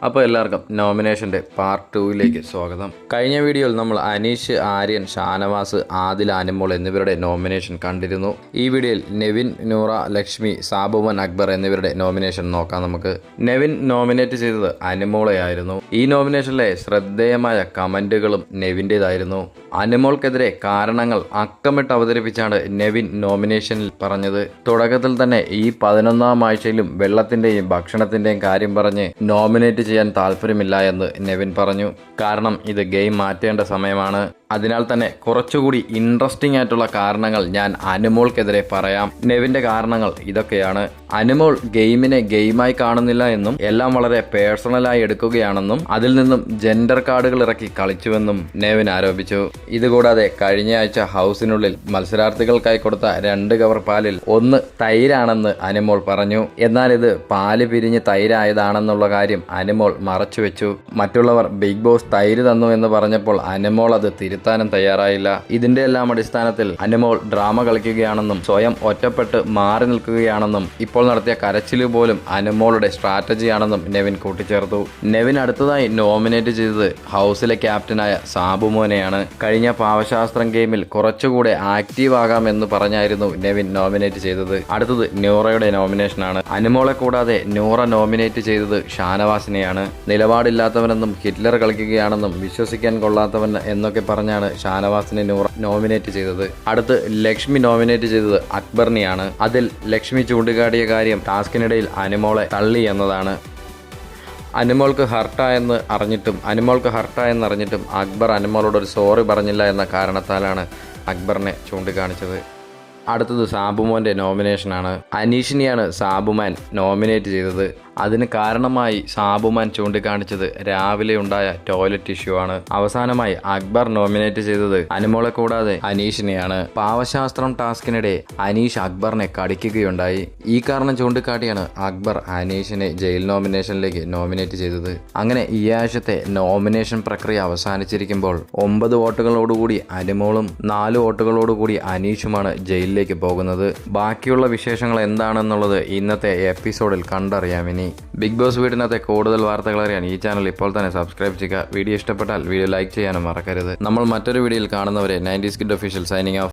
അപ്പോൾ എല്ലാവർക്കും നോമിനേഷൻ്റെ പാർട്ട് 2ലേക്ക് സ്വാഗതം. കഴിഞ്ഞ വീഡിയോയിൽ നമ്മൾ അനീഷ്, ആര്യൻ, ഷാനവാസ്, ആദിൽ, അനിമോൾ എന്നിവരുടെ നോമിനേഷൻ കണ്ടിരുന്നു. ഈ വീഡിയോയിൽ നെവിൻ, നൂറ, ലക്ഷ്മി, സാബുമൻ, അക്ബർ എന്നിവരുടെ നോമിനേഷൻ നോക്കാം നമുക്ക്. നെവിൻ നോമിനേറ്റ് ചെയ്തത് അനിമോളെയായിരുന്നു. ഈ നോമിനേഷനിലെ ശ്രദ്ധേയമായ കമൻറ്റുകളും നെവിൻ്റേതായിരുന്നു. അനിമോൾക്കെതിരെ കാരണങ്ങൾ അക്കമിട്ട് അവതരിപ്പിച്ചാണ് നെവിൻ നോമിനേഷനിൽ പറഞ്ഞത്. തുടക്കത്തിൽ തന്നെ ഈ 11ാം ആഴ്ചയിലും വെള്ളത്തിൻ്റെയും ഭക്ഷണത്തിൻ്റെയും കാര്യം പറഞ്ഞ് നോമിനേറ്റ് ചെയ്യാൻ താല്പര്യമില്ല എന്ന് നെവിൻ പറഞ്ഞു. കാരണം ഇത് ഗെയിം മാറ്റേണ്ട സമയമാണ്. അതിനാൽ തന്നെ കുറച്ചുകൂടി ഇൻട്രസ്റ്റിംഗ് ആയിട്ടുള്ള കാരണങ്ങൾ ഞാൻ അനിമോൾക്കെതിരെ പറയാം. നെവിൻ്റെ കാരണങ്ങൾ ഇതൊക്കെയാണ്. അനിമോൾ ഗെയിമിനെ ഗെയിമായി കാണുന്നില്ല എന്നും എല്ലാം വളരെ പേഴ്സണലായി എടുക്കുകയാണെന്നും അതിൽ നിന്നും ജെൻഡർ കാർഡുകൾ ഇറക്കി കളിച്ചുവെന്നും നെവിൻ ആരോപിച്ചു. ഇതുകൂടാതെ കഴിഞ്ഞ ആഴ്ച ഹൗസിനുള്ളിൽ മത്സരാർത്ഥികൾക്കായി കൊടുത്ത 2 കവർ പാലിൽ 1 തൈരാണെന്ന് അനിമോൾ പറഞ്ഞു. എന്നാൽ ഇത് പാല് പിരിഞ്ഞ് തൈരായതാണെന്നുള്ള കാര്യം അനിമോൾ മറച്ചുവെച്ചു. മറ്റുള്ളവർ ബിഗ് ബോസ് തൈര് തന്നു എന്ന് പറഞ്ഞപ്പോൾ അനിമോൾ അത് തിരുത്താനും തയ്യാറായില്ല. ഇതിന്റെ എല്ലാം അടിസ്ഥാനത്തിൽ അനിമോൾ ഡ്രാമ കളിക്കുകയാണെന്നും സ്വയം ഒറ്റപ്പെട്ട് മാറി നിൽക്കുകയാണെന്നും ഇപ്പോൾ നടത്തിയ കരച്ചില് പോലും അനിമോളുടെ സ്ട്രാറ്റജിയാണെന്നും നെവിൻ കൂട്ടിച്ചേർത്തു. നെവിൻ അടുത്തതായി നോമിനേറ്റ് ചെയ്തത് ഹൗസിലെ ക്യാപ്റ്റനായ സാബുമോനെയാണ്. കഴിഞ്ഞ പാവശാസ്ത്രം ഗെയിമിൽ കുറച്ചുകൂടെ ആക്റ്റീവ് ആകാമെന്ന് പറഞ്ഞായിരുന്നു നെവിൻ നോമിനേറ്റ് ചെയ്തത്. അടുത്തത് നൂറയുടെ നോമിനേഷനാണ്. അനിമോളെ കൂടാതെ നൂറ നോമിനേറ്റ് ചെയ്തത് ഷാനവാസിനെയാണ്. നിലപാടില്ലാത്തവനെന്നും ഹിറ്റ്ലർ കളിക്കുകയാണെന്നും വിശ്വസിക്കാൻ കൊള്ളാത്തവൻ എന്നൊക്കെ പറഞ്ഞാണ് ഷാനവാസിനെ നൂറ നോമിനേറ്റ് ചെയ്തത്. അടുത്ത് ലക്ഷ്മി നോമിനേറ്റ് ചെയ്തത് അക്ബറിനെയാണ്. അതിൽ ലക്ഷ്മി ചൂണ്ടിക്കാട്ടിയ കാര്യം ടാസ്കിനിടയിൽ അനിമോളെ തള്ളി എന്നതാണ്. അനിമോൾക്ക് ഹർട്ടായെന്ന് അറിഞ്ഞിട്ടും അക്ബർ അനിമോളോട് ഒരു സോറി പറഞ്ഞില്ല എന്ന കാരണത്താലാണ് അക്ബറിനെ ചൂണ്ടിക്കാണിച്ചത്. അടുത്തത് സാബുമോൻ്റെ നോമിനേഷനാണ്. അനീഷിനെയാണ് സാബുമാൻ നോമിനേറ്റ് ചെയ്തത്. അതിന് കാരണമായി സാബുമാൻ ചൂണ്ടിക്കാണിച്ചത് രാവിലെ ഉണ്ടായ ടോയ്ലറ്റ് ഇഷ്യൂ ആണ്. അവസാനമായി അക്ബർ നോമിനേറ്റ് ചെയ്തത് അനിമോളെ കൂടാതെ അനീഷിനെയാണ്. പാവശാസ്ത്രം ടാസ്കിനിടെ അനീഷ് അക്ബറിനെ കടിക്കുകയുണ്ടായി. ഈ കാരണം ചൂണ്ടിക്കാട്ടിയാണ് അക്ബർ അനീഷിനെ ജയിൽ നോമിനേഷനിലേക്ക് നോമിനേറ്റ് ചെയ്തത്. അങ്ങനെ ഈ ആഴ്ചത്തെ നോമിനേഷൻ പ്രക്രിയ അവസാനിച്ചിരിക്കുമ്പോൾ 9 വോട്ടുകളോടുകൂടി അനിമോളും 4 വോട്ടുകളോടുകൂടി അനീഷുമാണ് ജയിലിലേക്ക് പോകുന്നത്. ബാക്കിയുള്ള വിശേഷങ്ങൾ എന്താണെന്നുള്ളത് ഇന്നത്തെ എപ്പിസോഡിൽ കണ്ടറിയാം. ഇനി ബിഗ് ബോസ് വീടിനകത്തെ കൂടുതൽ വാർത്തകൾ അറിയാൻ ഈ ചാനൽ ഇപ്പോൾ തന്നെ സബ്സ്ക്രൈബ് ചെയ്യുക. വീഡിയോ ഇഷ്ടപ്പെട്ടാൽ വീഡിയോ ലൈക്ക് ചെയ്യാനും മറക്കരുത്. നമ്മൾ മറ്റൊരു വീഡിയോയിൽ കാണുന്നവരെ 90s kid official signing off.